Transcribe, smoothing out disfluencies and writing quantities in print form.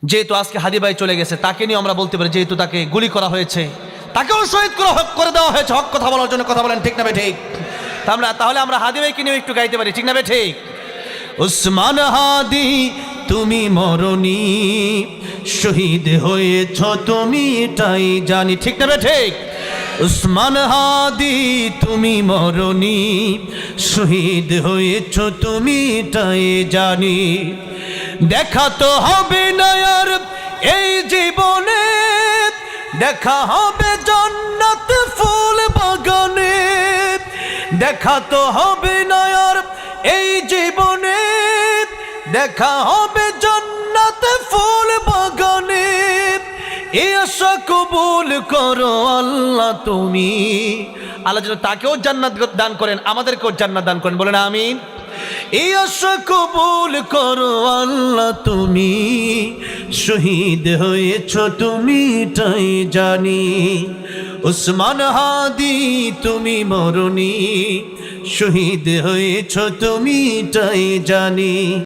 যেহেতু আজকে হাদি ভাই চলে গেছে, তাকে নিয়ে আমরা বলতে পারি যেহেতু তাকে গুলি করা হয়েছে, তাকেও শহীদ করে দেওয়া হয়েছে হক কথা বলার জন্য। কথা বলেন ঠিক না বে ঠিক? তাহলে আমরা হাদি ভাইকে নিয়ে একটু গাইতে পারি, ঠিক না বে ঠিক? উসমান হাদি তুমি মরণি, শহীদ হয়েছ তুমি এটাই জানি, ঠিক না বে ঠিক? উসমান হাদি তুমি মরণি, শহীদ হয়েছ তুমি এটাই জানি। দেখা তো হবে না আর এই জীবনে, দেখা হবে জান্নাত ফুল বাগানে। দেখা তো হবে না আর এই জীবনে, দেখা হবে জান্নাত ফুল বাগানে। এই আশা কবুল করো আল্লাহ তুমি। আল্লাহ যেন তাকেও জান্নাত দান করেন, আমাদেরকেও জান্নাত দান করেন, বলেন আমিন। এই আশা কবুল করো আল্লাহ তুমি, শহীদ হয়েছ তুমি তাই জানি। উসমান হাদি তুমি মরণি, শহীদ হয়েছ তুমি তাই জানি।